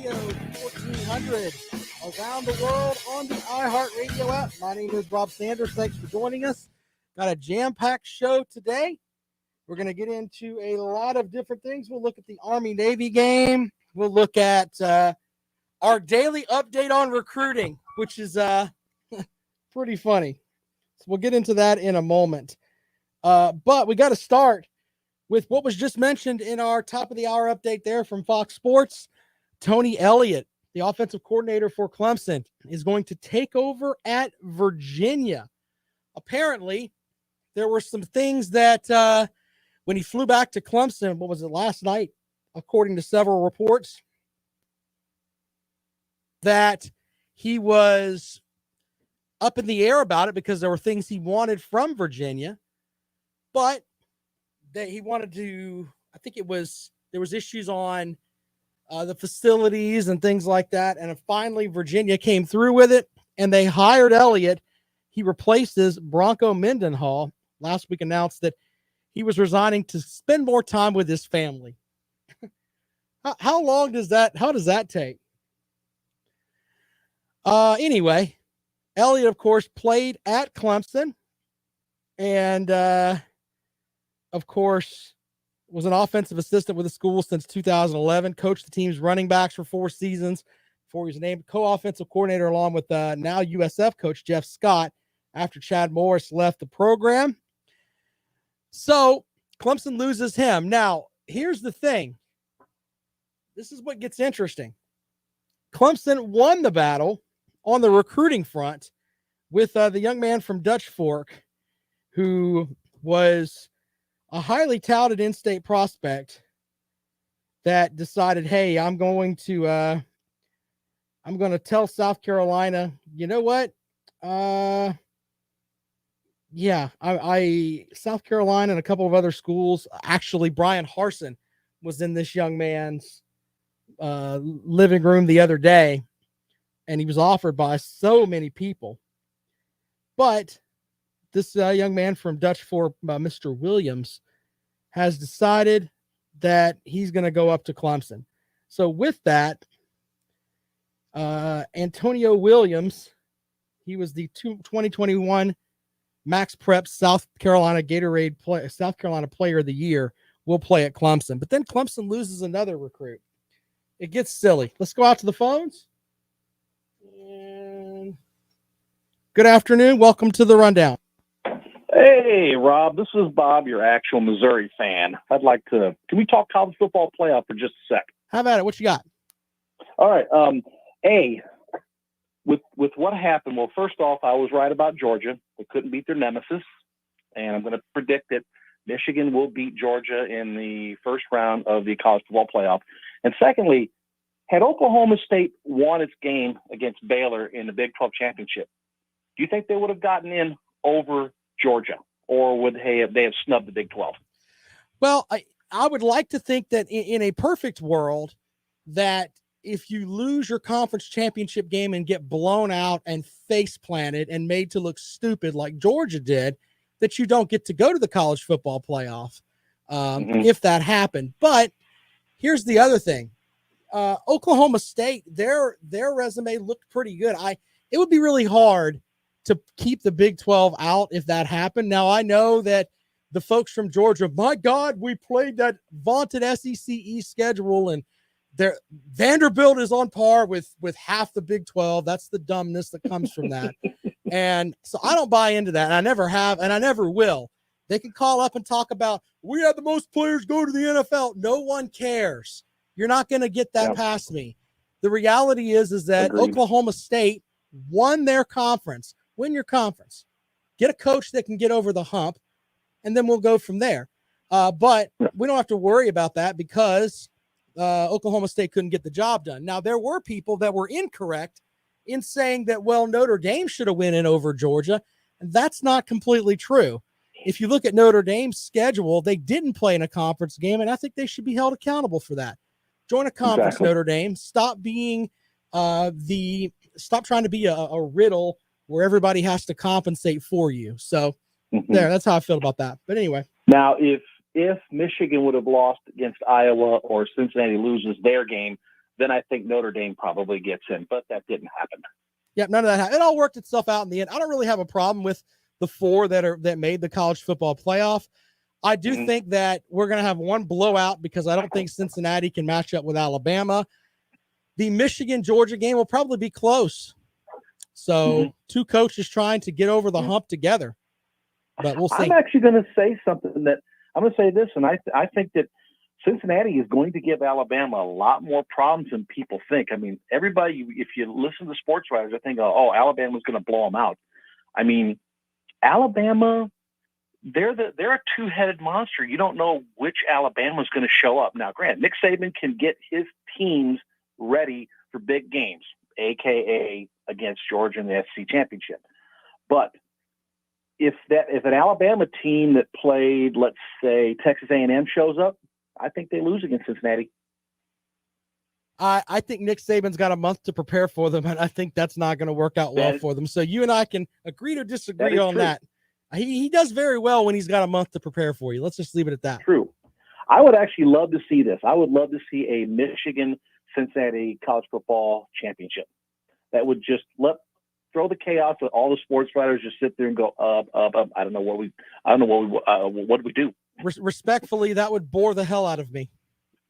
Radio 1400 around the world on the iHeartRadio app. My name is Rob Sanders. Thanks for joining us. Got a jam-packed show today. We're going to get into a lot of different things. We'll look at the Army-Navy game. We'll look at our daily update on recruiting, which is pretty funny. So we'll get into that in a moment. But we got to start with what was just mentioned in our top of the hour update there from Fox Sports. Tony Elliott, the offensive coordinator for Clemson, is going to take over at Virginia. Apparently, there were some things that when he flew back to Clemson, what was it, last night, according to several reports, that he was up in the air about it because there were things he wanted from Virginia, but that he wanted to, I think there was issues on the facilities and things like that. And finally, Virginia came through with it, and they hired Elliott. He replaces Bronco Mendenhall. Last week announced that he was resigning to spend more time with his family. How does that take? Anyway, Elliott, of course, played at Clemson, and of course, was an offensive assistant with the school since 2011, coached the team's running backs for 4 seasons before he was named co-offensive coordinator along with now USF coach Jeff Scott after Chad Morris left the program. So Clemson loses him. Now, here's the thing. This is what gets interesting. Clemson won the battle on the recruiting front with the young man from Dutch Fork, who was a highly touted in-state prospect that decided, hey, I'm going to tell South Carolina, you know what? South Carolina and a couple of other schools. Actually, Brian Harsin was in this young man's living room the other day, and he was offered by so many people. But this young man from Dutch Fork, Mr. Williams, has decided that he's going to go up to Clemson. So with that, Antonio Williams, he was the 2021 Max Prep South Carolina Player of the Year, will play at Clemson. But then Clemson loses another recruit. It gets silly. Let's go out to the phones. And good afternoon. Welcome to the Rundown. Hey, Rob, this is Bob, your actual Missouri fan. Can we talk college football playoff for just a sec? How about it? What you got? All right. With what happened, well, first off, I was right about Georgia. They couldn't beat their nemesis, and I'm going to predict that Michigan will beat Georgia in the first round of the college football playoff. And secondly, had Oklahoma State won its game against Baylor in the Big 12 championship, do you think they would have gotten in over Georgia, or would they have snubbed the Big 12? Well, I would like to think that in a perfect world, that if you lose your conference championship game and get blown out and face planted and made to look stupid like Georgia did, that you don't get to go to the college football playoff if that happened. But here's the other thing. Oklahoma State, their resume looked pretty good. It would be really hard to keep the Big 12 out if that happened. Now, I know that the folks from Georgia, my God, we played that vaunted SEC East schedule, and Vanderbilt is on par with half the Big 12. That's the dumbness that comes from that. And so I don't buy into that, and I never have, and I never will. They can call up and talk about, we had the most players go to the NFL. No one cares. You're not going to get that past me. The reality is that Agreed. Oklahoma State won their conference. Win your conference. Get a coach that can get over the hump, and then we'll go from there. But we don't have to worry about that because Oklahoma State couldn't get the job done. Now, there were people that were incorrect in saying that, well, Notre Dame should have went in over Georgia, and that's not completely true. If you look at Notre Dame's schedule, they didn't play in a conference game, and I think they should be held accountable for that. Join a conference, Exactly. Notre Dame. Stop being stop trying to be a riddle where everybody has to compensate for you. So that's how I feel about that. But anyway. Now, if Michigan would have lost against Iowa or Cincinnati loses their game, then I think Notre Dame probably gets in, but that didn't happen. Yep, none of that happened. It all worked itself out in the end. I don't really have a problem with the 4 that made the college football playoff. I do think that we're going to have one blowout because I don't think Cincinnati can match up with Alabama. The Michigan-Georgia game will probably be close. So 2 coaches trying to get over the hump together. But we'll see. I'm actually going to say something that I'm going to say this, and I think that Cincinnati is going to give Alabama a lot more problems than people think. I mean, everybody, if you listen to sports writers, I think, oh, Alabama's going to blow them out. I mean, Alabama, they're a two-headed monster. You don't know which Alabama's going to show up. Now, granted, Nick Saban can get his teams ready for big games, a.k.a. against Georgia in the SEC championship. But if an Alabama team that played, let's say, Texas A&M shows up, I think they lose against Cincinnati. I think Nick Saban's got a month to prepare for them, and I think that's not going to work out well for them. So you and I can agree to disagree on that. He does very well when he's got a month to prepare for you. Let's just leave it at that. True. I would actually love to see this. I would love to see a Michigan-Cincinnati college football championship. That would just throw the chaos that all the sports writers just sit there and go, I don't know what do we do? Respectfully, that would bore the hell out of me.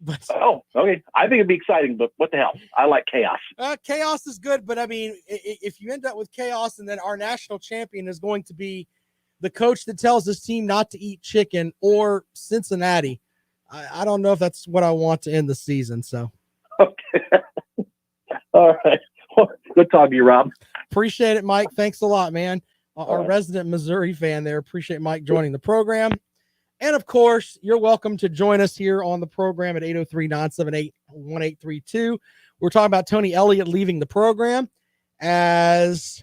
But okay. I think it'd be exciting, but what the hell? I like chaos. Chaos is good, but I mean, if you end up with chaos and then our national champion is going to be the coach that tells his team not to eat chicken or Cincinnati, I don't know if that's what I want to end the season. So, okay. All right. Well, good talking to you, Rob. Appreciate it, Mike. Thanks a lot, man. Our resident Missouri fan there. Appreciate Mike joining the program. And, of course, you're welcome to join us here on the program at 803-978-1832. We're talking about Tony Elliott leaving the program as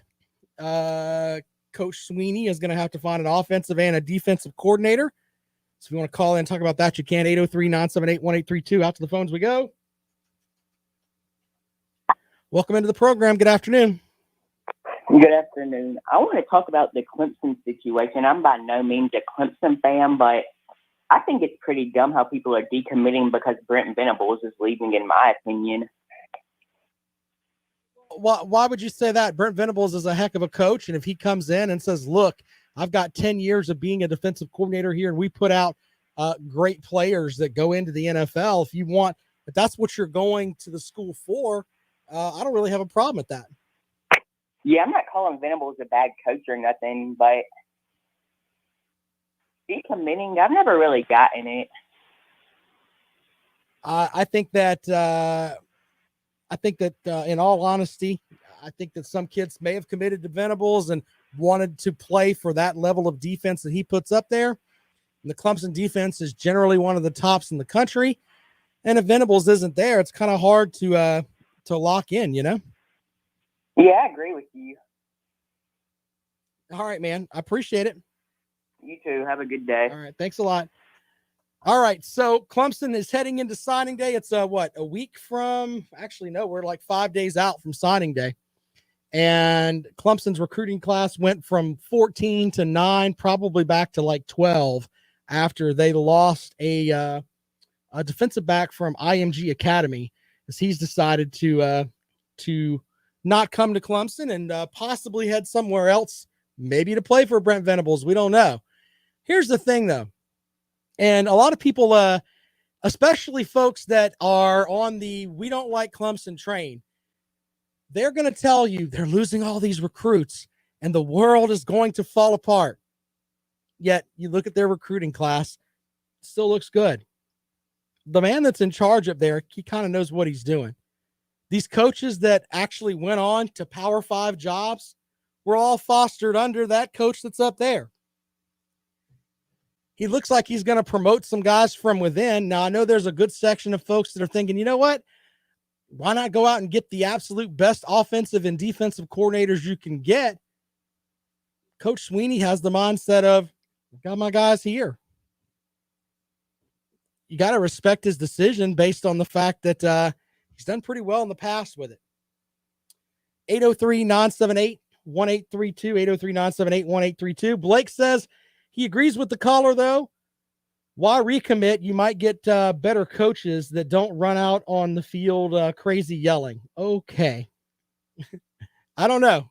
Coach Sweeney is going to have to find an offensive and a defensive coordinator. So if you want to call in and talk about that, you can. 803-978-1832. Out to the phones we go. Welcome into the program. Good afternoon. Good afternoon. I want to talk about the Clemson situation. I'm by no means a Clemson fan, but I think it's pretty dumb how people are decommitting because Brent Venables is leaving, in my opinion. Why would you say that? Brent Venables is a heck of a coach, and if he comes in and says, look, I've got 10 years of being a defensive coordinator here, and we put out great players that go into the NFL. If that's what you're going to the school for, I don't really have a problem with that. Yeah, I'm not calling Venables a bad coach or nothing, but decommitting, I've never really gotten it. I think that in all honesty, I think that some kids may have committed to Venables and wanted to play for that level of defense that he puts up there. And the Clemson defense is generally one of the tops in the country. And if Venables isn't there, it's kind of hard to lock in, you know? Yeah, I agree with you. All right, man. I appreciate it. You too. Have a good day. All right. Thanks a lot. All right. So Clemson is heading into signing day. It's a week from, actually, no, we're like 5 days out from signing day. And Clemson's recruiting class went from 14 to 9, probably back to like 12 after they lost a defensive back from IMG Academy, as he's decided to not come to Clemson and possibly head somewhere else, maybe to play for Brent Venables. We don't know. Here's the thing, though. And a lot of people, especially folks that are on the we don't like Clemson train, they're going to tell you they're losing all these recruits and the world is going to fall apart. Yet you look at their recruiting class, it still looks good. The man that's in charge up there, he kind of knows what he's doing. These coaches that actually went on to Power 5 jobs were all fostered under that coach that's up there. He looks like he's going to promote some guys from within. Now, I know there's a good section of folks that are thinking, you know what? Why not go out and get the absolute best offensive and defensive coordinators you can get? Coach Sweeney has the mindset of, I've got my guys here. You got to respect his decision based on the fact that he's done pretty well in the past with it. 803-978-1832, 803-978-1832. Blake says he agrees with the caller, though. Why recommit? You might get better coaches that don't run out on the field crazy yelling. Okay. I don't know.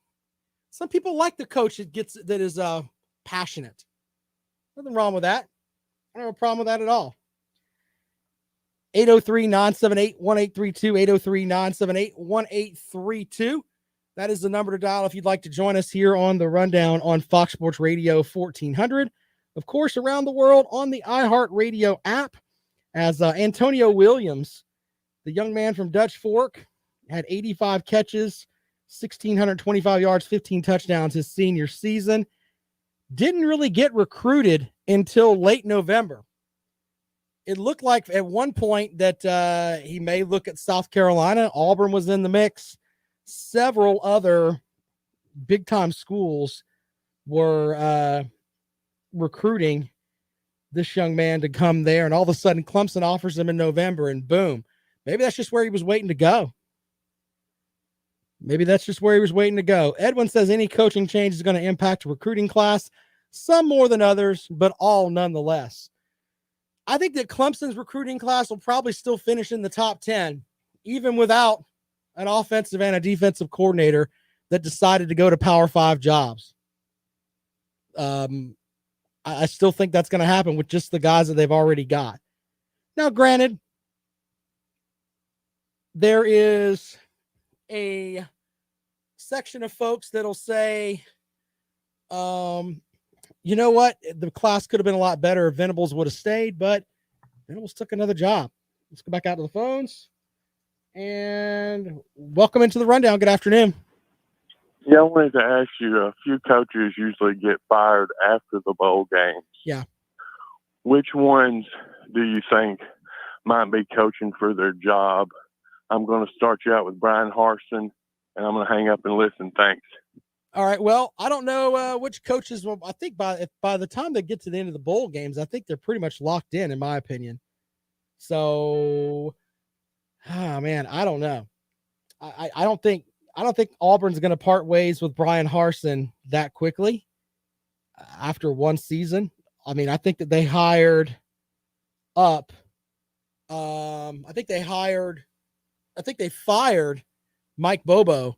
Some people like the coach that is passionate. Nothing wrong with that. I don't have a problem with that at all. 803-978-1832, 803-978-1832. That is the number to dial if you'd like to join us here on the Rundown on Fox Sports Radio 1400. Of course, around the world on the iHeartRadio app, as Antonio Williams, the young man from Dutch Fork, had 85 catches, 1,625 yards, 15 touchdowns his senior season. Didn't really get recruited until late November. It looked like at one point that he may look at South Carolina. Auburn was in the mix. Several other big-time schools were recruiting this young man to come there, and all of a sudden Clemson offers him in November, and boom. Maybe that's just where he was waiting to go. Edwin says any coaching change is going to impact a recruiting class, some more than others, but all nonetheless. I think that Clemson's recruiting class will probably still finish in the top 10, even without an offensive and a defensive coordinator that decided to go to Power 5 jobs. I still think that's going to happen with just the guys that they've already got. Now, granted, there is a section of folks that'll say, you know what? The class could have been a lot better if Venables would have stayed, but Venables took another job. Let's go back out to the phones. And welcome into the Rundown. Good afternoon. Yeah, I wanted to ask you, a few coaches usually get fired after the bowl games. Yeah. Which ones do you think might be coaching for their job? I'm going to start you out with Brian Harsin, and I'm going to hang up and listen. Thanks. All right. Well, I don't know which coaches will. I think by the time they get to the end of the bowl games, I think they're pretty much locked in my opinion. So, man, I don't know. I don't think Auburn's going to part ways with Brian Harsin that quickly after one season. I mean, I think that they hired up. I think they fired Mike Bobo,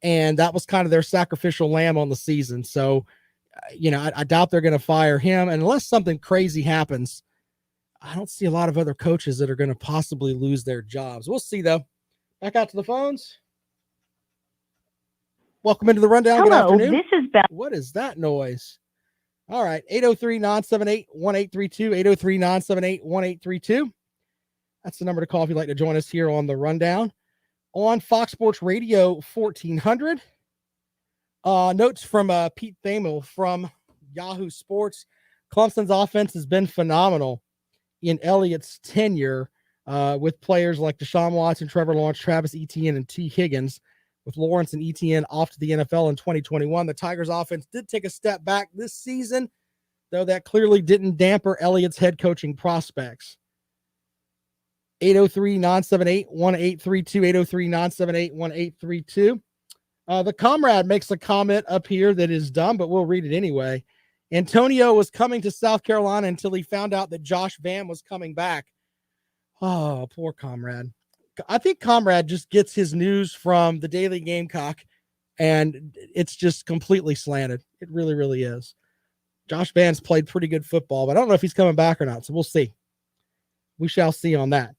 and that was kind of their sacrificial lamb on the season. So, I doubt they're going to fire him. And unless something crazy happens, I don't see a lot of other coaches that are going to possibly lose their jobs. We'll see, though. Back out to the phones. Welcome into the Rundown. Hello, good afternoon. This is Beth. What is that noise? All right. 803-978-1832. 803-978-1832. That's the number to call if you'd like to join us here on the Rundown on Fox Sports Radio 1400. Notes from Pete Thamel from Yahoo Sports. Clemson's offense has been phenomenal in Elliott's tenure with players like Deshaun Watson, Trevor Lawrence, Travis Etienne, and T. Higgins. With Lawrence and Etienne off to the NFL in 2021, the Tigers offense did take a step back this season, though that clearly didn't damper Elliott's head coaching prospects. 803-978-1832, 803-978-1832. The comrade makes a comment up here that is dumb, but we'll read it anyway. Antonio was coming to South Carolina until he found out that Josh Vann was coming back. Oh, poor comrade. I think comrade just gets his news from the Daily Gamecock, and it's just completely slanted. It really, really is. Josh Vann's played pretty good football, but I don't know if he's coming back or not, so we'll see. We shall see on that.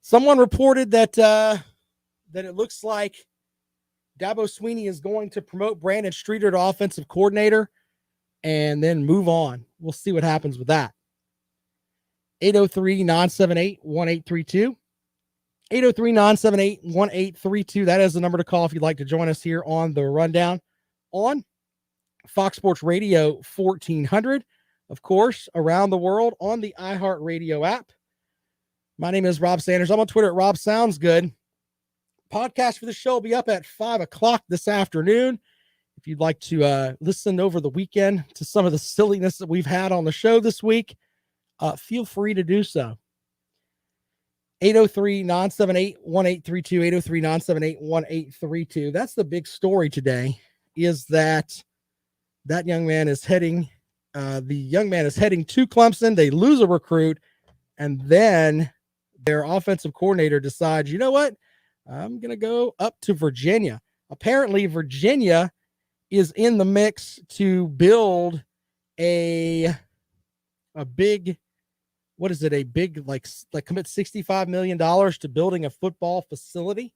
Someone reported that it looks like Dabo Swinney is going to promote Brandon Streeter to offensive coordinator and then move on. We'll see what happens with that. 803-978-1832. 803-978-1832. That is the number to call if you'd like to join us here on the Rundown on Fox Sports Radio 1400. Of course, around the world on the iHeartRadio app. My name is Rob Sanders. I'm on Twitter at Rob Sounds Good. Podcast for the show will be up at 5 o'clock this afternoon. If you'd like to listen over the weekend to some of the silliness that we've had on the show this week, feel free to do so. 803-978-1832, 803-978-1832. That's the big story today, is that young man is heading The young man is heading to Clemson. They lose a recruit, and then their offensive coordinator decides, you know what? I'm going to go up to Virginia. Apparently, Virginia is in the mix to build a big, what is it? A big, like commit $65 million to building a football facility.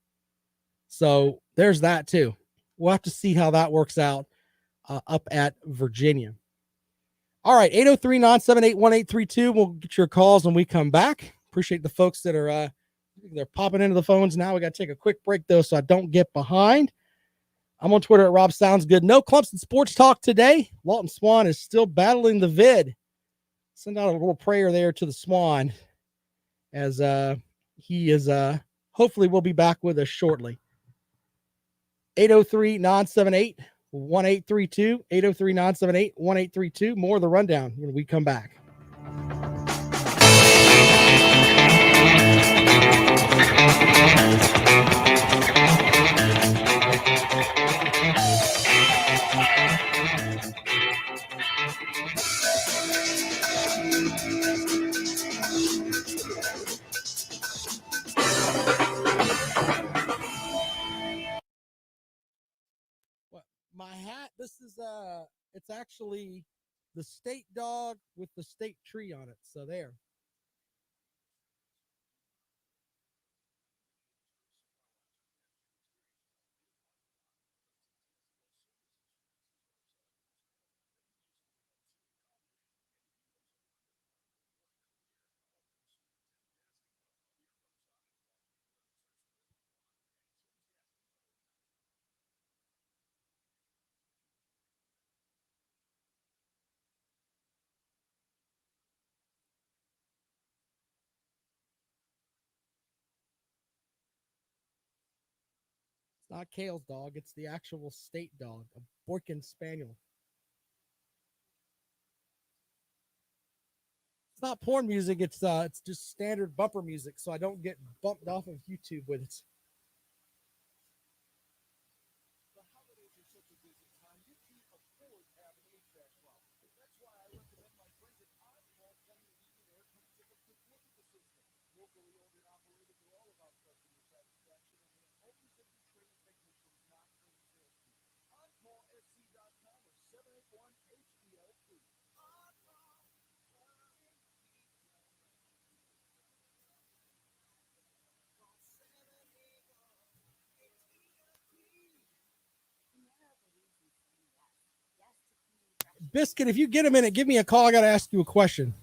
So there's that too. We'll have to see how that works out up at Virginia. All right, 803-978-1832. We'll get your calls when we come back. Appreciate the folks that are they're popping into the phones now. We got to take a quick break though, so I don't get behind. I'm on Twitter at Rob Sounds Good. No Clemson sports talk today. Walton Swan is still battling the vid. Send out a little prayer there to the Swan as he is hopefully will be back with us shortly. 803-978-1832. 803-978-1832. More of the rundown when we come back. My hat, this is it's actually the state dog with the state tree on it. So there. It's not Kale's dog. It's the actual state dog, a Boykin Spaniel. It's not porn music. It's just standard bumper music, so I don't get bumped off of YouTube with it. The holidays are such a busy time. You can't afford to have an HVAC problem. That's why I recommend my friends at Harbaugh Plumbing and Air come take a quick look at the system. Locally owned and operated, they're all about customer satisfaction, and they have always been trained technicians, not trained salespeople. HardballSC.com or 781-HBLP. Biscuit, if you get a minute, give me a call. I got to ask you a question.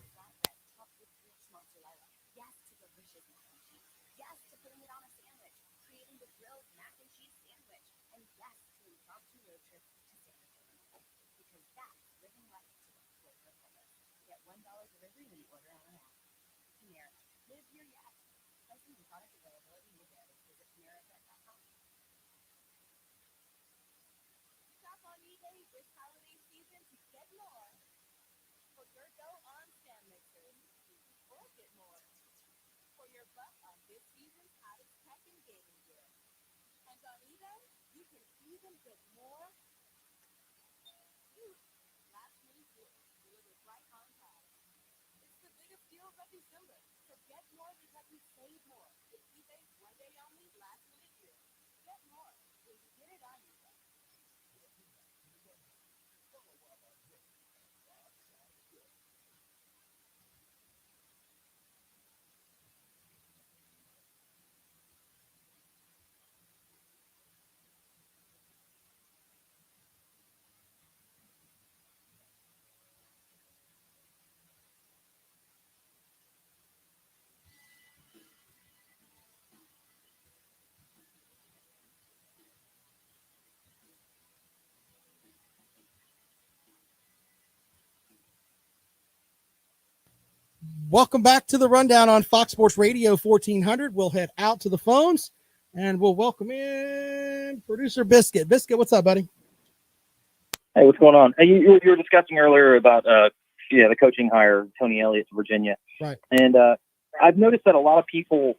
Welcome back to the rundown on Fox Sports Radio 1400. We'll head out to the phones and we'll welcome in producer Biscuit. Biscuit, what's up, buddy? Hey, what's going on? Hey, you were discussing earlier about the coaching hire, Tony Elliott to Virginia, right? And I've noticed that a lot of people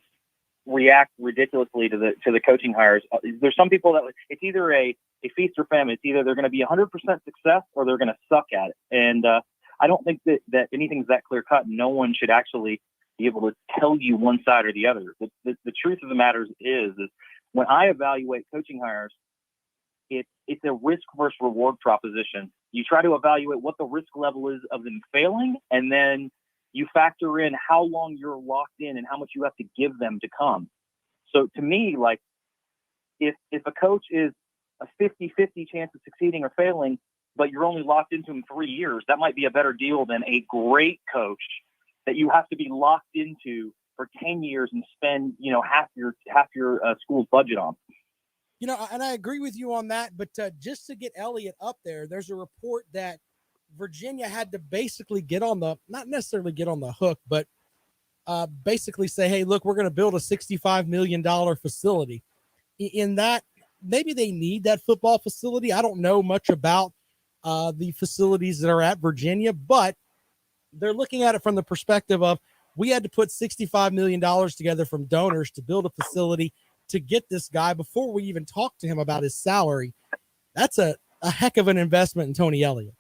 react ridiculously to the coaching hires. There's some people that it's either a feast or famine. It's either they're going to be 100% success or they're going to suck at it. And I don't think that anything's that clear cut. No one should actually be able to tell you one side or the other. The truth of the matter is when I evaluate coaching hires, it's a risk versus reward proposition. You try to evaluate what the risk level is of them failing, and then you factor in how long you're locked in and how much you have to give them to come. So to me, like, if a coach is a 50-50 chance of succeeding or failing, but you're only locked into him 3 years, that might be a better deal than a great coach that you have to be locked into for 10 years and spend, half your school's budget on. And I agree with you on that, but just to get Elliott up there, there's a report that Virginia had to basically not necessarily get on the hook, but basically say, hey, look, we're going to build a $65 million facility. In that, maybe they need that football facility. I don't know much about the facilities that are at Virginia, but they're looking at it from the perspective of, we had to put $65 million together from donors to build a facility to get this guy before we even talked to him about his salary. That's a heck of an investment in Tony Elliott.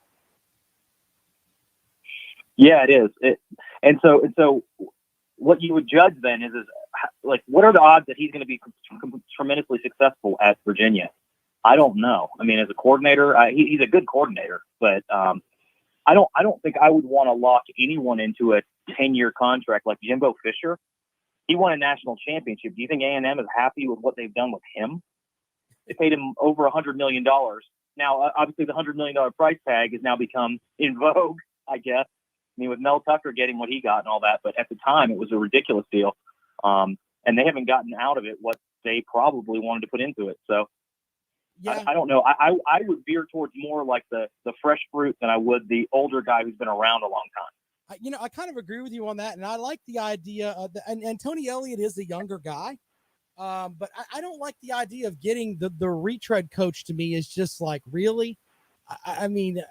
Yeah, it is. And so what you would judge then is like, what are the odds that he's going to be tremendously successful at Virginia? I don't know. I mean, as a coordinator, he's a good coordinator, but I don't think I would want to lock anyone into a 10-year contract like Jimbo Fisher. He won a national championship. Do you think A&M is happy with what they've done with him? They paid him over $100 million. Now, obviously, the $100 million price tag has now become in vogue, I guess. I mean, with Mel Tucker getting what he got and all that, but at the time, it was a ridiculous deal. And they haven't gotten out of it what they probably wanted to put into it. So, yeah. I don't know. I would veer towards more like the fresh fruit than I would the older guy who's been around a long time. I kind of agree with you on that, and I like the idea of and Tony Elliott is a younger guy, but I don't like the idea of getting the retread coach. To me, is just like, really. I mean,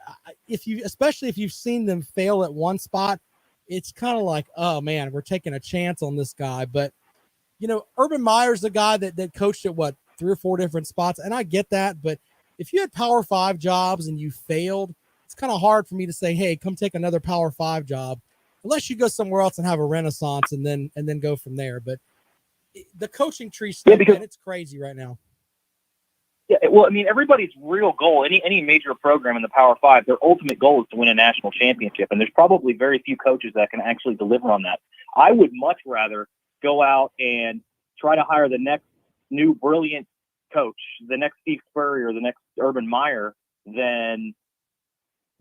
especially if you've seen them fail at one spot, it's kind of like, oh man, we're taking a chance on this guy. But Urban Meyer's the guy that coached at 3 or 4 different spots, and I get that. But if you had Power 5 jobs and you failed, it's kind of hard for me to say, hey, come take another Power 5 job, unless you go somewhere else and have a renaissance and then go from there. But the coaching tree stuff, man, it's crazy right now. Yeah, well, I mean, everybody's real goal, any major program in the Power 5, their ultimate goal is to win a national championship, and there's probably very few coaches that can actually deliver on that. I would much rather go out and try to hire the next new brilliant coach, the next Steve Spurrier or the next Urban Meyer, than,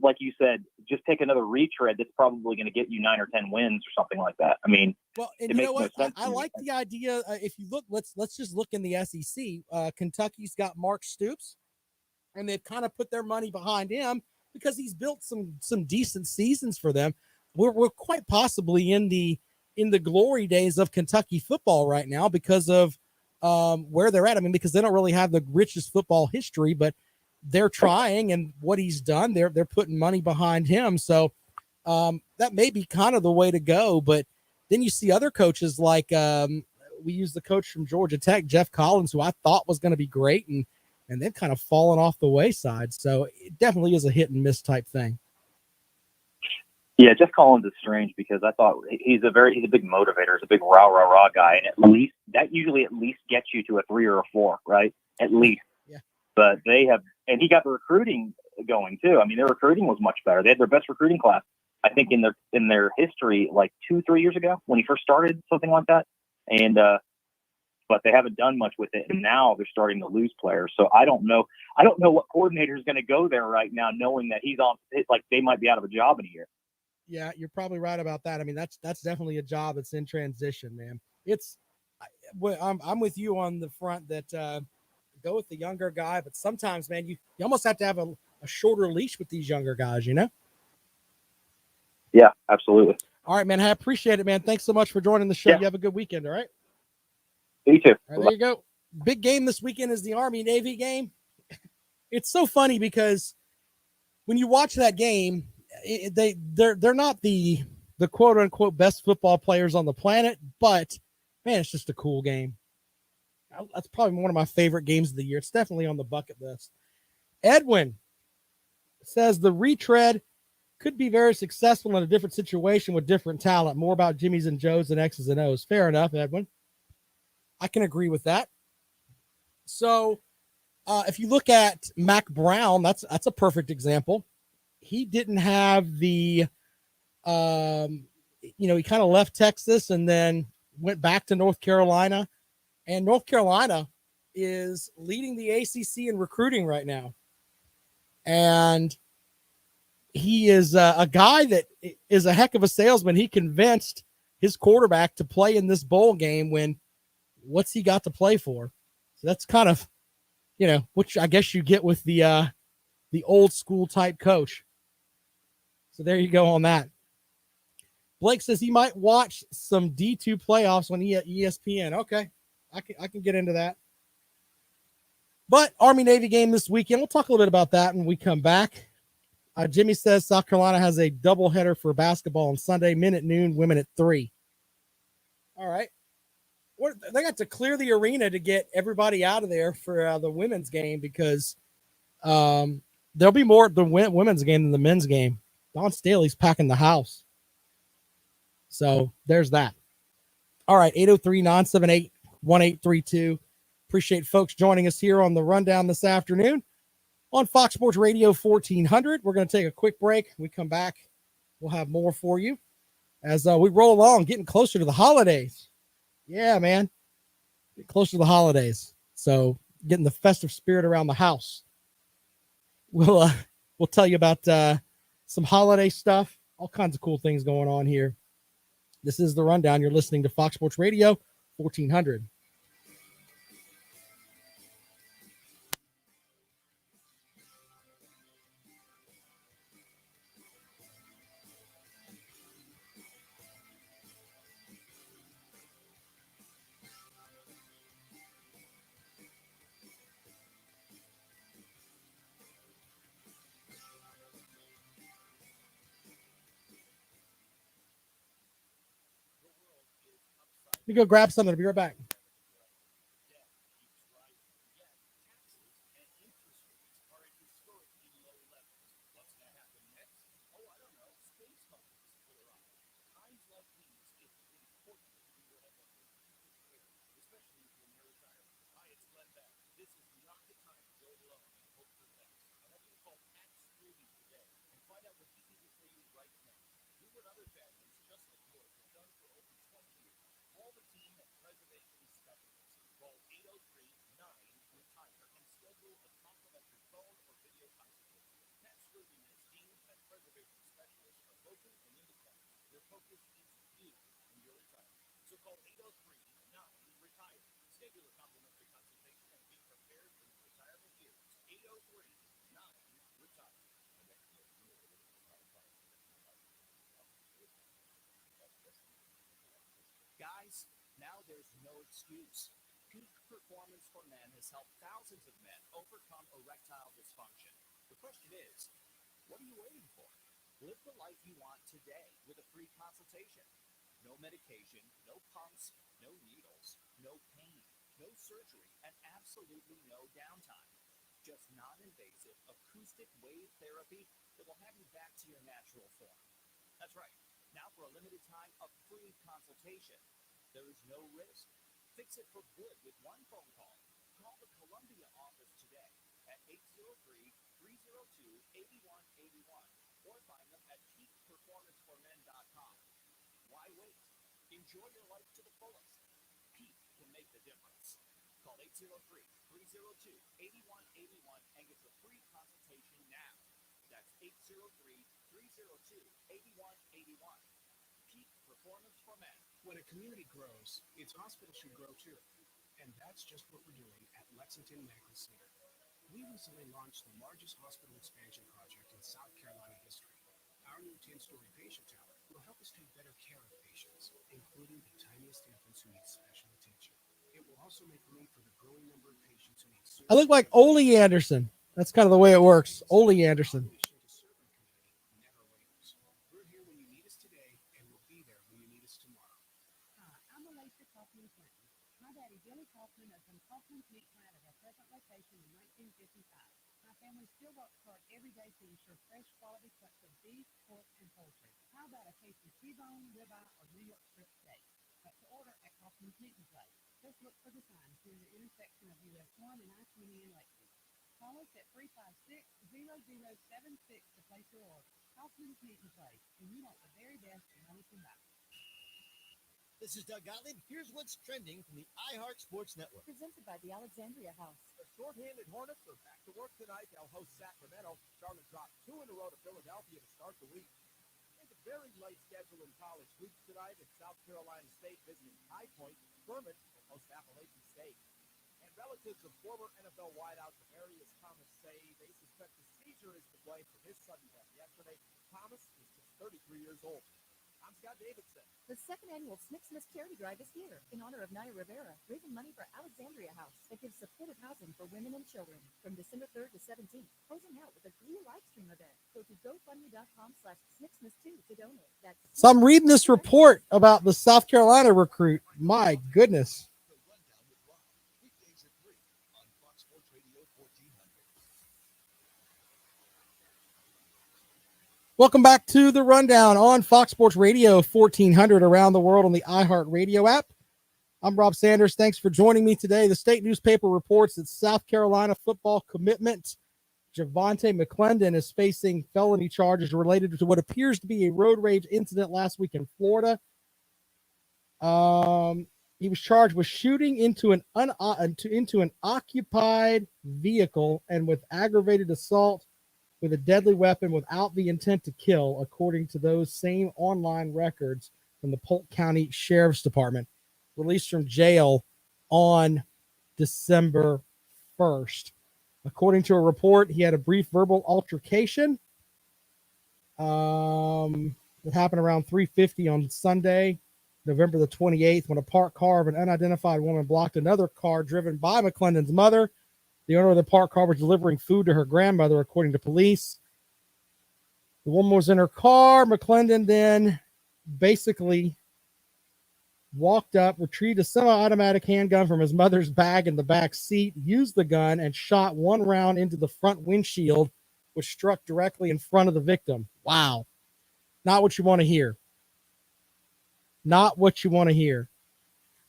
like you said, just take another retread that's probably going to get you 9 or 10 wins or something like that. I mean, well, and you know what? I like the idea. If you look, let's just look in the SEC. Kentucky's got Mark Stoops, and they've kind of put their money behind him because he's built some decent seasons for them. We're quite possibly in the glory days of Kentucky football right now because of where they're at. I mean, because they don't really have the richest football history, but they're trying, and what he's done, they're putting money behind him. So that may be kind of the way to go. But then you see other coaches like we use the coach from Georgia Tech, Jeff Collins, who I thought was going to be great, and they've kind of fallen off the wayside. So it definitely is a hit and miss type thing. Yeah, Jeff Collins is strange because I thought he's a big motivator. He's a big rah guy, and at least that usually at least gets you to a 3 or a 4, right? At least. Yeah. But they have, and he got the recruiting going too. I mean, their recruiting was much better. They had their best recruiting class, I think, in their history, like 2-3 years ago when he first started, something like that. And but they haven't done much with it, and now they're starting to lose players. So I don't know what coordinator is going to go there right now, knowing that he's on. Like they might be out of a job in a year. Yeah, you're probably right about that. I mean, that's definitely a job that's in transition, man. I'm with you on the front that go with the younger guy, but sometimes, man, you almost have to have a shorter leash with these younger guys, you know? Yeah, absolutely. All right, man. I appreciate it, man. Thanks so much for joining the show. Yeah. You have a good weekend, all right? You too. All right, there you go. Big game this weekend is the Army-Navy game. It's so funny because when you watch that game, they're not the quote unquote best football players on the planet, but man, it's just a cool game. That's probably one of my favorite games of the year. It's definitely on the bucket list. Edwin says the retread could be very successful in a different situation with different talent. More about Jimmys and Joes than X's and O's. Fair enough, Edwin. I can agree with that. So if you look at Mac Brown, that's a perfect example. He didn't have the, he kind of left Texas and then went back to North Carolina. And North Carolina is leading the ACC in recruiting right now. And he is a guy that is a heck of a salesman. He convinced his quarterback to play in this bowl game when what's he got to play for? So that's kind of, which I guess you get with the old school type coach. So there you go on that. Blake says he might watch some D2 playoffs on ESPN. Okay. I can get into that. But Army-Navy game this weekend. We'll talk a little bit about that when we come back. Jimmy says South Carolina has a doubleheader for basketball on Sunday, men at noon, women at 3. All right. They got to clear the arena to get everybody out of there for the women's game because there'll be more at the women's game than the men's game. Don Staley's packing the house. So there's that. All right, 803-978-1832. Appreciate folks joining us here on the Rundown this afternoon on Fox Sports Radio 1400. We're going to take a quick break. When we come back, we'll have more for you as we roll along, getting closer to the holidays. Yeah, man. Get closer to the holidays. So getting the festive spirit around the house. We'll tell you about some holiday stuff, all kinds of cool things going on here. This is the Rundown. You're listening to Fox Sports Radio 1400. Let me go grab something. I'll be right back. Guys, now there's no excuse. Peak Performance for Men has helped thousands of men overcome erectile dysfunction. The question is, what are you waiting for? Live the life you want today with a free consultation. No medication, no pumps, no needles, no pain, no surgery, and absolutely no downtime. Just non-invasive acoustic wave therapy that will have you back to your natural form. That's right. Now for a limited time, a free consultation. There is no risk. Fix it for good with one phone call. Call the Columbia office today at 803-302-8181 or find them at peakperformanceformen.com. Why wait? Enjoy your life to the fullest. Peak can make the difference. Call 803-302-8181 and get your free consultation now. That's 803-302-8181. Peak Performance for Men. When a community grows, its hospital should grow too. And that's just what we're doing at Lexington Medical Center. We recently launched the largest hospital expansion project in South Carolina history. Our new 10-story patient tower will help us take better care of patients, including the tiniest infants who need special attention. It will also make room for the growing number of patients who need surgery. I look like Ole Anderson. That's kind of the way it works. Ole Anderson. We're here when you need us today, and we'll be there when you need us tomorrow. I'm Alicia Kaufman Clinton. My daddy, Billy Kaufman, of the Kaufman's Meat Plant at our present location in 1955. My Families still work hard every day to ensure fresh quality cuts of beef, pork, and poultry. How about a tasty T-bone, ribeye, or New York strip steak? But to order at Kaufman's Meat and Play, just look for the signs near the intersection of US 1 and I-20 in Lexington. Call us at 356-0076 to place your order. Kaufman's Meat and Play, and you want the very best your money can buy. This is Doug Gottlieb. Here's what's trending from the iHeart Sports Network. Presented by the Alexandria House. The shorthanded Hornets are back to work tonight. They'll host Sacramento. Charlotte dropped 2 in a row to Philadelphia to start the week. It's a very light schedule in college hoops tonight at South Carolina State visiting High Point. Furman will host Appalachian State. And relatives of former NFL wideout Demarius Thomas say they suspect the seizure is to blame for his sudden death yesterday. Thomas is just 33 years old. I'm Scott Davidson. The second annual Smith Charity Drive is here in honor of Naya Rivera, raising money for Alexandria House that gives supportive housing for women and children from December 3rd to 17th. Closing out with a free live stream event. Go to GoFundMe.com/SmithSmith2 to donate. That's So I'm reading this report about the South Carolina recruit. My goodness. The Rundown with Rob. Weekdays at 3 on Fox Sports Radio 1400. Welcome back to the Rundown on Fox Sports Radio 1400 around the world on the iHeart Radio app. I'm Rob Sanders. Thanks for joining me today. The state newspaper reports that South Carolina football commitment Javonte McClendon is facing felony charges related to what appears to be a road rage incident last week in Florida. He was charged with shooting into an occupied vehicle and with aggravated assault with a deadly weapon without the intent to kill, according to those same online records from the Polk County Sheriff's Department, released from jail on December 1st. According to a report, he had a brief verbal altercation that happened around 3:50 on Sunday, November the 28th, when a parked car of an unidentified woman blocked another car driven by McClendon's mother. The owner of the parked car was delivering food to her grandmother, according to police. The woman was in her car. McClendon then basically walked up, retrieved a semi-automatic handgun from his mother's bag in the back seat, used the gun, and shot one round into the front windshield, which struck directly in front of the victim. Wow. Not what you want to hear. Not what you want to hear.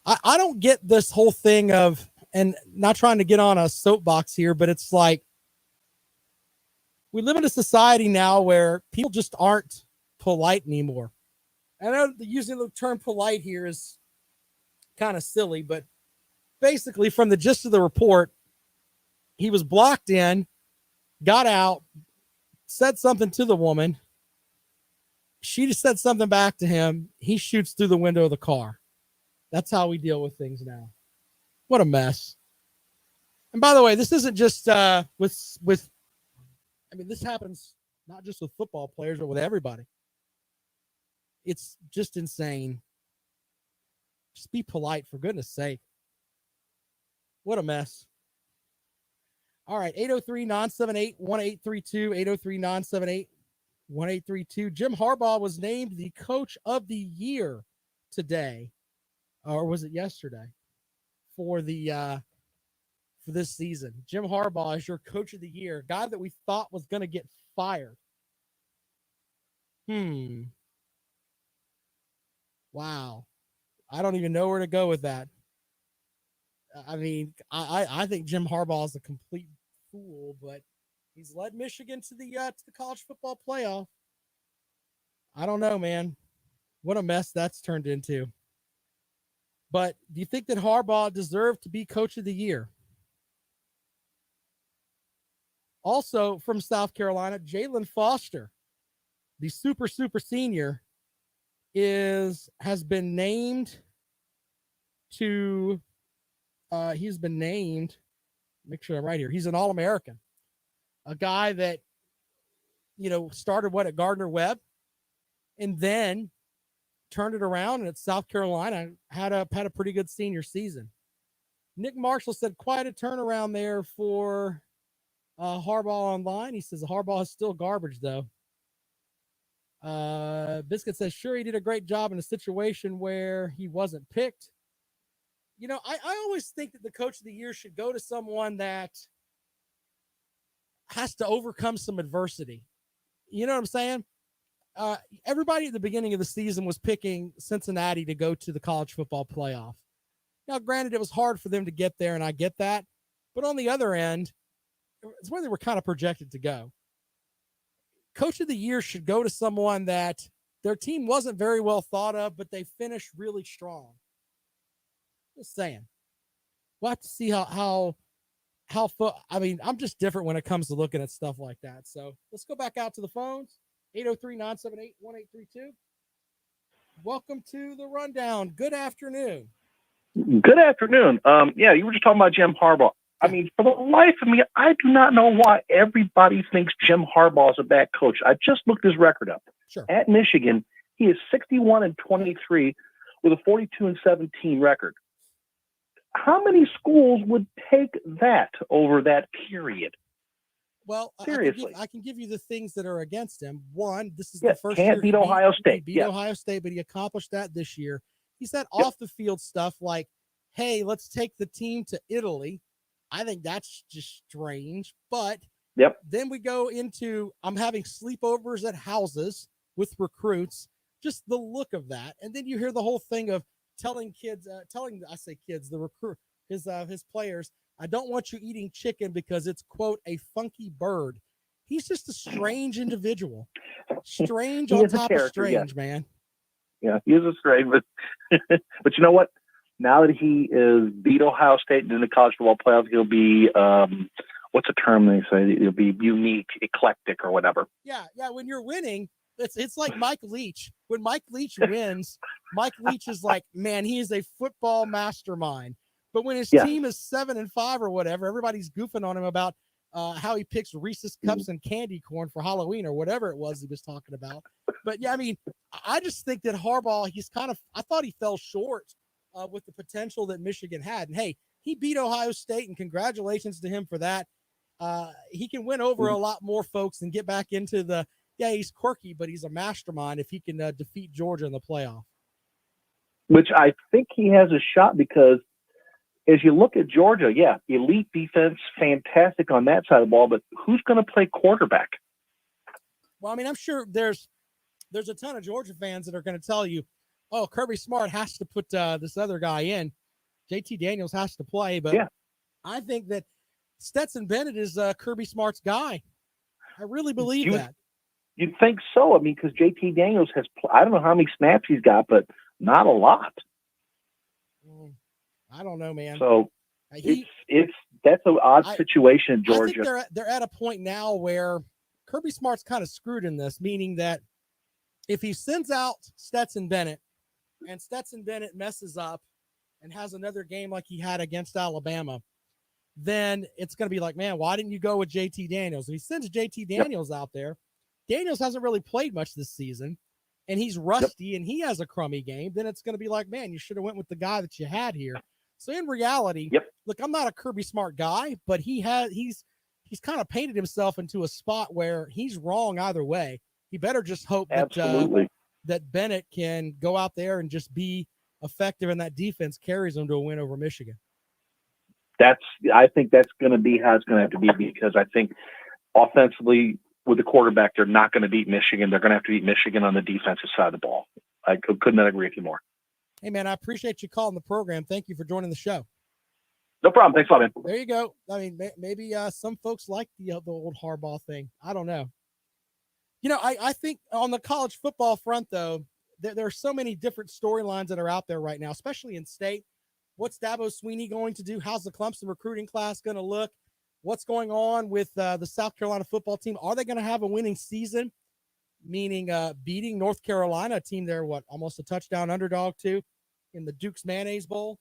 I don't get this whole thing of, and not trying to get on a soapbox here, but it's like we live in a society now where people just aren't polite anymore. I know using the term polite here is kind of silly, but basically from the gist of the report, he was blocked in, got out, said something to the woman. She just said something back to him. He shoots through the window of the car. That's how we deal with things now. What a mess. And by the way, this isn't just with this happens not just with football players, but with everybody. It's just insane. Just be polite, for goodness sake. What a mess. All right, 803-978-1832, 803-978-1832. Jim Harbaugh was named the coach of the year today, or was it yesterday, for this season. Jim Harbaugh is your coach of the year, a guy that we thought was going to get fired. Wow. I don't even know where to go with that. I mean, I think Jim Harbaugh is a complete fool, but he's led Michigan to the college football playoff. I don't know, man. What a mess that's turned into. But do you think that Harbaugh deserved to be coach of the year? Also from South Carolina, Jalen Foster, the super senior, has been named to make sure I'm right here. He's an All-American, a guy that, started at Gardner-Webb and then turned it around, and at South Carolina had a pretty good senior season. Nick Marshall said quite a turnaround there for Harbaugh online. He says Harbaugh is still garbage, though. Biscuit says, sure, he did a great job in a situation where he wasn't picked. I always think that the coach of the year should go to someone that has to overcome some adversity. You know what I'm saying? Everybody at the beginning of the season was picking Cincinnati to go to the college football playoff. Now, granted, it was hard for them to get there, and I get that. But on the other end, it's where they were kind of projected to go. Coach of the year should go to someone that their team wasn't very well thought of, but they finished really strong. Just saying. We'll have to see how I mean, I'm just different when it comes to looking at stuff like that. So let's go back out to the phones. 803-978-1832. Welcome to the rundown. Good afternoon. Good afternoon. Yeah, you were just talking about Jim Harbaugh. I mean, for the life of me, I do not know why everybody thinks Jim Harbaugh is a bad coach. I just looked his record up. Sure. At Michigan, he is 61-23 with a 42-17 record. How many schools would take that over that period? Well, seriously, I can give you the things that are against him. One, this is the first year he beat Ohio State. He beat Ohio State, but he accomplished that this year. He said off the field stuff like, "Hey, let's take the team to Italy." I think that's just strange. But then we go into I'm having sleepovers at houses with recruits. Just the look of that, and then you hear the whole thing of telling kids, the recruit, his players, I don't want you eating chicken because it's, quote, a funky bird. He's just a strange individual. Strange on top of strange, man. Yeah, he is a strange, but you know what? Now that he is beat Ohio State in the college football playoff, he'll be what's a term they say? He'll be unique, eclectic, or whatever. Yeah. When you're winning, it's like Mike Leach. When Mike Leach wins, Mike Leach is like, man, he is a football mastermind. But when his team is 7-5 or whatever, everybody's goofing on him about how he picks Reese's Cups and candy corn for Halloween or whatever it was he was talking about. But yeah, I mean, I just think that Harbaugh, I thought he fell short with the potential that Michigan had. And hey, he beat Ohio State, and congratulations to him for that. He can win over a lot more folks and get back into he's quirky, but he's a mastermind if he can defeat Georgia in the playoff. Which I think he has a shot because as you look at Georgia, elite defense, fantastic on that side of the ball, but who's going to play quarterback? Well, I mean, I'm sure there's a ton of Georgia fans that are going to tell you, oh, Kirby Smart has to put this other guy in. JT Daniels has to play, but I think that Stetson Bennett is Kirby Smart's guy. I really believe that. You'd think so. I mean, because JT Daniels has, I don't know how many snaps he's got, but not a lot. I don't know, man. So that's an odd situation in Georgia. I think they're at a point now where Kirby Smart's kind of screwed in this, meaning that if he sends out Stetson Bennett and Stetson Bennett messes up and has another game like he had against Alabama, then it's going to be like, man, why didn't you go with JT Daniels? If he sends JT Daniels out there, Daniels hasn't really played much this season, and he's rusty and he has a crummy game, then it's going to be like, man, you should have went with the guy that you had here. So in reality, look, I'm not a Kirby Smart guy, but he's kind of painted himself into a spot where he's wrong either way. He better just hope that Bennett can go out there and just be effective, and that defense carries them to a win over Michigan. I think that's going to be how it's going to have to be, because I think offensively with the quarterback, they're not going to beat Michigan. They're going to have to beat Michigan on the defensive side of the ball. I could not agree with you more. Hey, man, I appreciate you calling the program. Thank you for joining the show. No problem. Thanks a lot, man. There you go. I mean, maybe some folks like the old Harbaugh thing. I don't know. You know, I think on the college football front, though, there are so many different storylines that are out there right now, especially in state. What's Dabo Swinney going to do? How's the Clemson recruiting class going to look? What's going on with the South Carolina football team? Are they going to have a winning season? Meaning beating North Carolina, a team they're almost a touchdown underdog to in the Duke's Mayonnaise Bowl.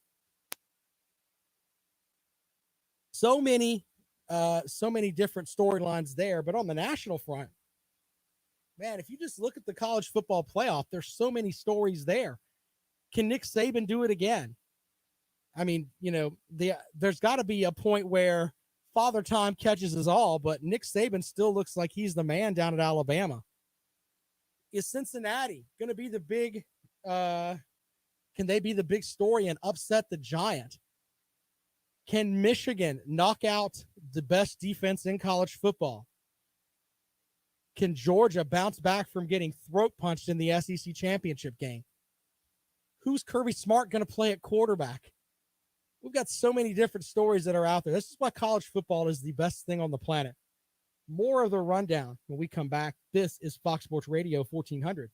So many different storylines there. But on the national front, man, if you just look at the college football playoff, there's so many stories there. Can Nick Saban do it again? I mean, you know, there's got to be a point where Father Time catches us all, but Nick Saban still looks like he's the man down at Alabama. Is Cincinnati going to be the big can they be the big story and upset the giant? Can Michigan knock out the best defense in college football? Can Georgia bounce back from getting throat punched in the SEC championship game? Who's Kirby Smart going to play at quarterback? We've got so many different stories that are out there. This is why college football is the best thing on the planet. More of the rundown when we come back. This is Fox Sports Radio 1400.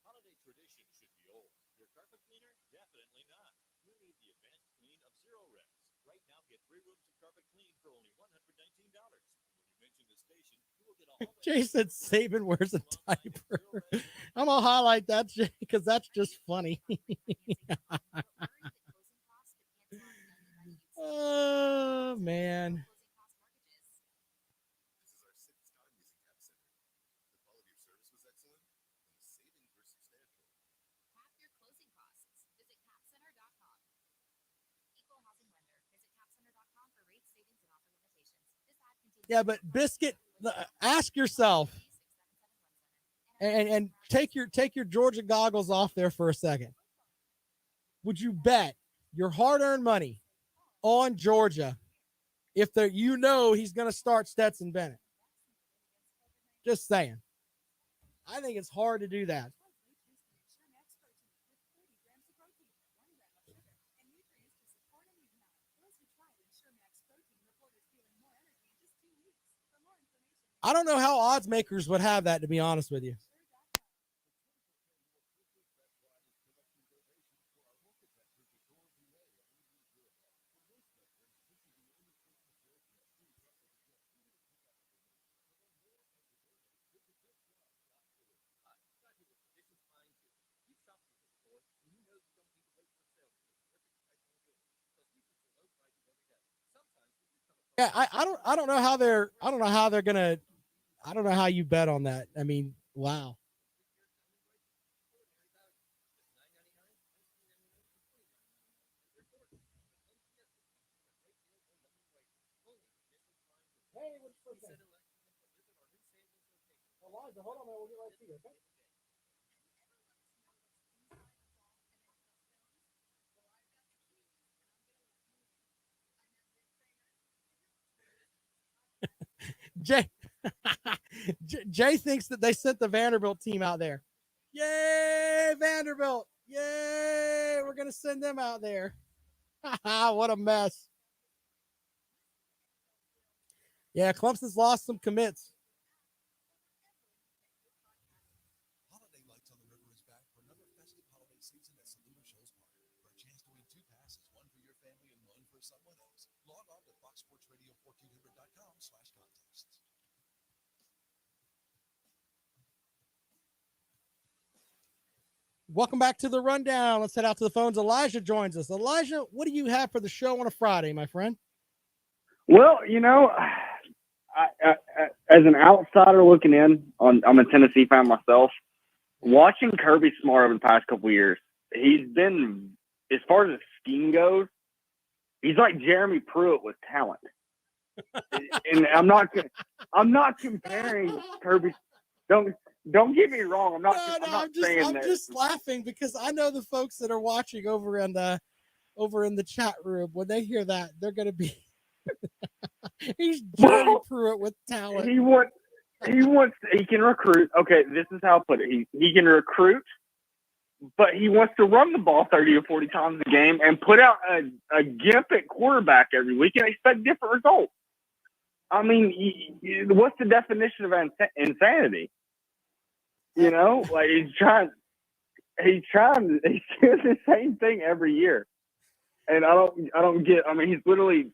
Holiday tradition should be old. Your carpet cleaner? Definitely not. You need the advanced clean of Zero Rex. Right now, get 3 rooms of carpet clean for only $119. When you mention the station, you will get a home. Jason Saban wears a diaper. I'm going to highlight that because that's just funny. Oh, man. This is our 6th time using Cap Center. The quality of service was excellent, and the savings were substantial. Half your closing costs. Visit capcenter.com. Equal housing lender. Visit capcenter.com for rates, savings, and offer limitations. This ad contains. Yeah, but Biscuit, ask yourself and take your Georgia goggles off there for a second. Would you bet your hard-earned money on Georgia if he's going to start Stetson Bennett? Just saying. I think it's hard to do that. I don't know how odds makers would have that, to be honest with you. Yeah, I don't know how they're gonna. I don't know how you bet on that. I mean, wow. Elijah, hold on, man. We'll get right to you, okay? Jay thinks that they sent the Vanderbilt team out there. Yay, Vanderbilt. Yay, we're going to send them out there. What a mess. Yeah, Clemson's lost some commits. Holiday Lights on the River is back for another festive holiday season at Saluda Shoals Park. For a chance to win 2 passes, one for your family and one for someone else. Log on to foxsportsradio1400.com/contests. Welcome back to the rundown. Let's head out to the phones. Elijah joins us. Elijah, what do you have for the show on a Friday, my friend? Well, as an outsider looking in, I'm a Tennessee fan myself. Watching Kirby Smart over the past couple of years, he's been, as far as the scheme goes, he's like Jeremy Pruitt with talent. And I'm not comparing Kirby. Don't get me wrong. I'm not saying that. I'm just laughing because I know the folks that are watching over in the chat room. When they hear that, they're going to be. He's Jeremy Pruitt with talent. He can recruit. Okay, this is how I put it. He can recruit, but he wants to run the ball 30 or 40 times a game and put out a gimp at quarterback every week and expect different results. I mean, what's the definition of insanity? He's doing the same thing every year. And I don't get, he's literally,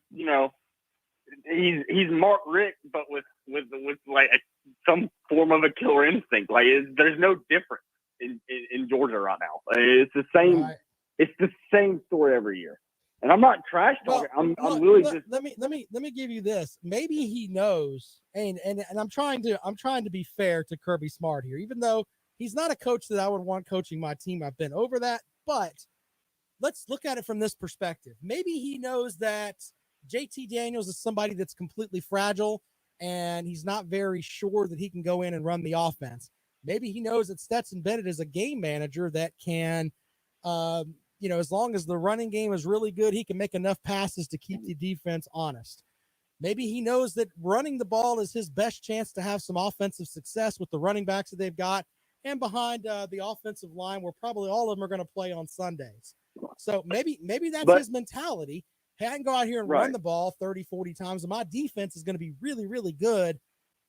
he's Mark Richt, but with like some form of a killer instinct. Like there's no difference in Georgia right now. It's the same. Right. It's the same story every year. And I'm not trash talking. Let me give you this. Maybe he knows, and I'm trying to be fair to Kirby Smart here, even though he's not a coach that I would want coaching my team. I've been over that, but let's look at it from this perspective. Maybe he knows that JT Daniels is somebody that's completely fragile, and he's not very sure that he can go in and run the offense. Maybe he knows that Stetson Bennett is a game manager that can, as long as the running game is really good, he can make enough passes to keep the defense honest. Maybe he knows that running the ball is his best chance to have some offensive success with the running backs that they've got and behind the offensive line, where probably all of them are going to play on Sundays. So maybe that's his mentality. Hey, I can go out here and run the ball 30, 40 times, and my defense is going to be really, really good,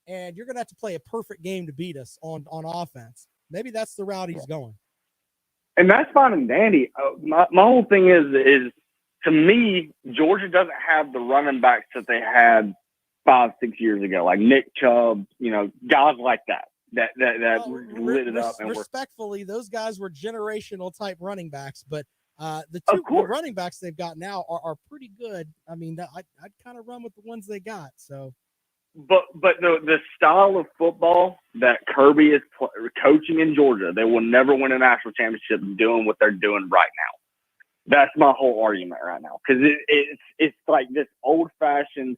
and you're going to have to play a perfect game to beat us on offense. Maybe that's the route he's going. And that's fine and dandy. My whole thing is to me, Georgia doesn't have the running backs that they had 5-6 years ago, like Nick Chubb, guys like that lit it up. And respectfully, those guys were generational type running backs, but the two running backs they've got now are pretty good. I mean, I'd kind of run with the ones they got. So, but the style of football that Kirby is coaching in Georgia, they will never win a national championship doing what they're doing right now. That's my whole argument right now, because it's like this old fashioned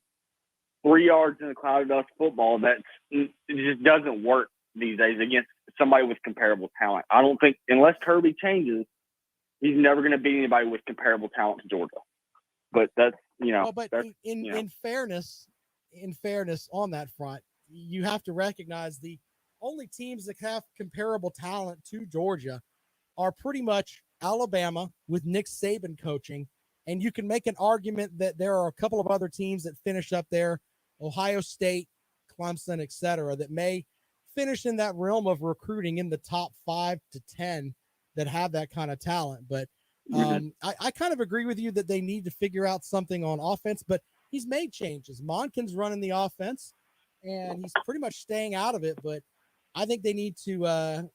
3 yards in the cloud of dust football it just doesn't work these days against somebody with comparable talent. I don't think, unless Kirby changes, he's never going to beat anybody with comparable talent to Georgia. But that's in fairness on that front, you have to recognize the only teams that have comparable talent to Georgia are pretty much Alabama with Nick Saban coaching, and you can make an argument that there are a couple of other teams that finish up there, Ohio State, Clemson, etc., that may finish in that realm of recruiting in the top 5 to 10 that have that kind of talent. But I kind of agree with you that they need to figure out something on offense, but he's made changes. Monken's running the offense, and he's pretty much staying out of it, but I think they need to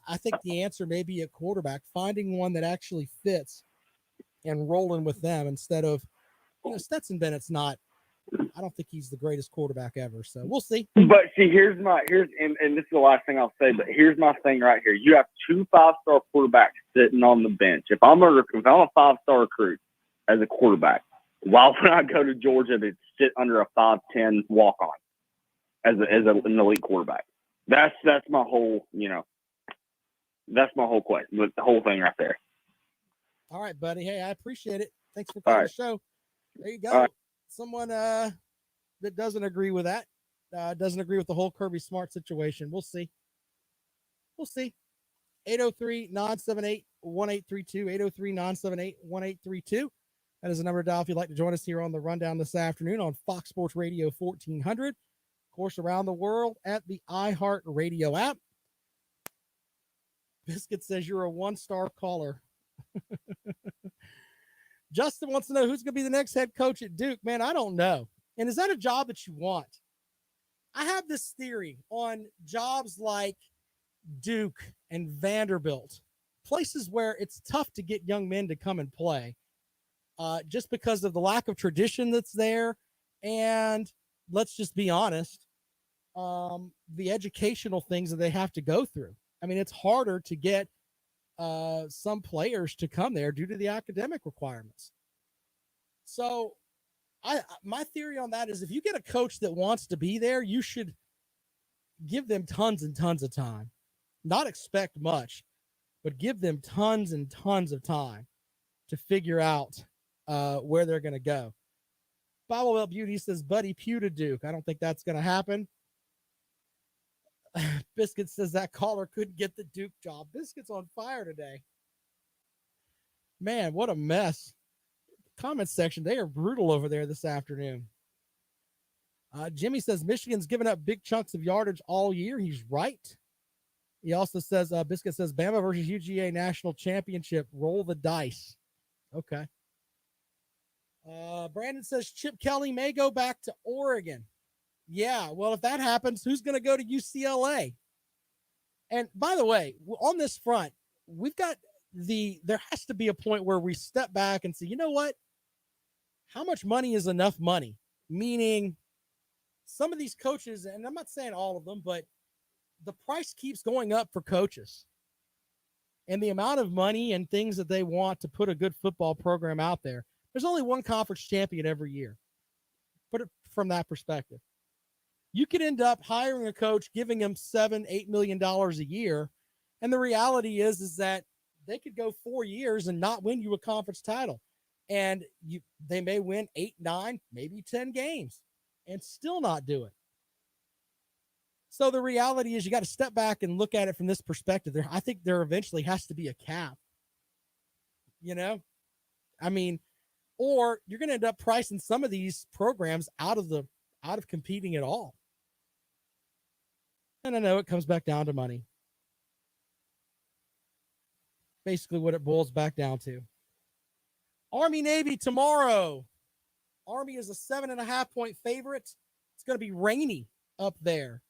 I think the answer may be a quarterback, finding one that actually fits and rolling with them instead of, Stetson Bennett's not, I don't think he's the greatest quarterback ever. So we'll see. But see, and this is the last thing I'll say, but here's my thing right here. You have 2 5-star quarterbacks sitting on the bench. If I'm a 5-star recruit as a quarterback, why would I go to Georgia to sit under a 5'10" walk-on as an elite quarterback? That's my whole, that's my whole question, the whole thing right there. All right, buddy. Hey, I appreciate it. Thanks for calling the show. There you go. Someone that doesn't agree with that, doesn't agree with the whole Kirby Smart situation. We'll see. 803-978-1832, 803-978-1832. That is the number to dial if you'd like to join us here on the Rundown this afternoon on Fox Sports Radio 1400. Of course, around the world at the iHeart Radio app. Biscuit says you're a 1-star caller. Justin wants to know who's going to be the next head coach at Duke. Man, I don't know. And is that a job that you want? I have this theory on jobs like Duke and Vanderbilt, places where it's tough to get young men to come and play, just because of the lack of tradition that's there. And let's just be honest, the educational things that they have to go through. I mean, it's harder to get some players to come there due to the academic requirements. So my theory on that is if you get a coach that wants to be there, you should give them tons and tons of time. Not expect much, but give them tons and tons of time to figure out where they're going to go. Bible Belt Beauty says Buddy Pugh to Duke. I don't think that's going to happen. Biscuit says that caller couldn't get the Duke job. Biscuit's on fire today. Man, what a mess. Comment section, they are brutal over there this afternoon. Jimmy says Michigan's given up big chunks of yardage all year. He's right. He also says, Biscuit says Bama versus UGA national championship. Roll the dice. Okay. Brandon says Chip Kelly may go back to Oregon. Yeah, well, if that happens, who's going to go to UCLA? And by the way, on this front, there has to be a point where we step back and say, you know what? How much money is enough money? Meaning some of these coaches, and I'm not saying all of them, but the price keeps going up for coaches. And the amount of money and things that they want to put a good football program out there. There's only one conference champion every year. Put it from that perspective. You could end up hiring a coach, giving him $7-8 million a year. And the reality is that they could go 4 years and not win you a conference title. And they may win 8, 9, maybe 10 games and still not do it. So the reality is you got to step back and look at it from this perspective. I think there eventually has to be a cap. I mean, or you're going to end up pricing some of these programs out of competing at all. And I know it comes back down to money. Basically what it boils back down to. Army-Navy tomorrow. Army is a 7.5-point favorite. It's going to be rainy up there.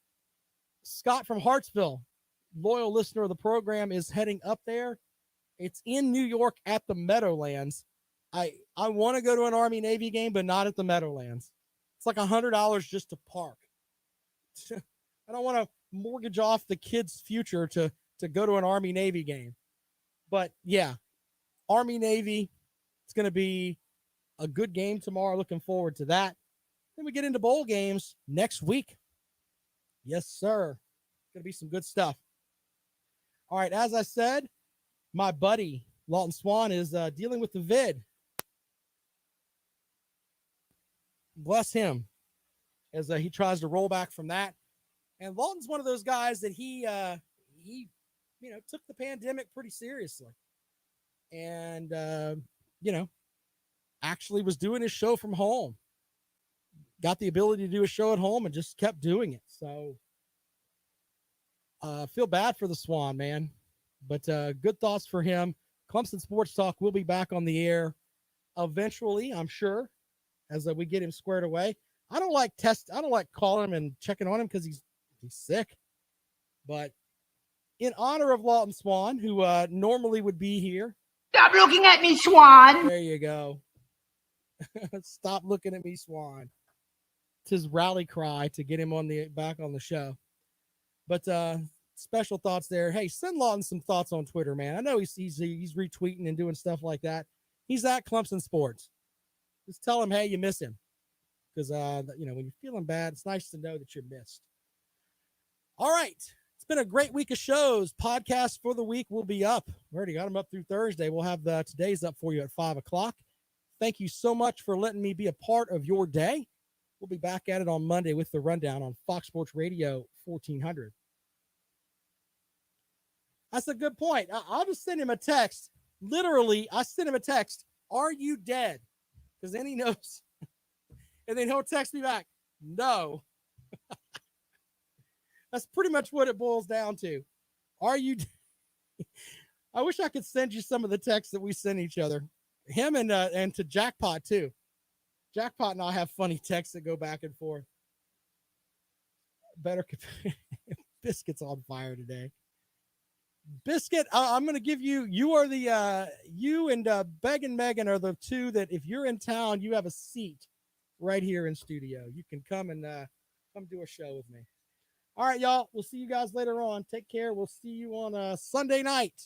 Scott from Hartsville, loyal listener of the program, is heading up there. It's in New York at the Meadowlands. I want to go to an Army-Navy game, but not at the Meadowlands. It's like $100 just to park. I don't want to mortgage off the kids' future to go to an Army-Navy game. But, yeah, Army-Navy, it's going to be a good game tomorrow. Looking forward to that. Then we get into bowl games next week. Yes, sir. Going to be some good stuff. All right, as I said, my buddy, Lawton Swan, is dealing with the vid. Bless him as he tries to roll back from that. And Lawton's one of those guys that he took the pandemic pretty seriously. And, actually was doing his show from home. Got the ability to do a show at home and just kept doing it. So feel bad for the Swan, man. But good thoughts for him. Clemson Sports Talk will be back on the air eventually, I'm sure, as we get him squared away. I don't like calling him and checking on him because he's sick. But in honor of Lawton Swan, who normally would be here. Stop looking at me, Swan. There you go. Stop looking at me, Swan. It's his rally cry to get him back on the show. But special thoughts there. Hey, send Lawton some thoughts on Twitter, man. I know he's retweeting and doing stuff like that. He's at Clemson Sports. Just tell him, hey, you miss him. Because, when you're feeling bad, it's nice to know that you're missed. All right. It's been a great week of shows. Podcasts for the week will be up. We already got them up through Thursday. We'll have today's up for you at 5 o'clock. Thank you so much for letting me be a part of your day. We'll be back at it on Monday with the rundown on Fox Sports Radio 1400. That's a good point. I'll just send him a text. Literally, I sent him a text. Are you dead? Because then he knows. And then he'll text me back. No. That's pretty much what it boils down to. Are you dead? I wish I could send you some of the texts that we send each other. Him and to Jackpot, too. Jackpot and I have funny texts that go back and forth. Better. Biscuit's on fire today. Biscuit, I'm going to give you you and Beg and Megan are the two that if you're in town, you have a seat right here in studio. You can come and come do a show with me. All right, y'all. We'll see you guys later on. Take care. We'll see you on Sunday night.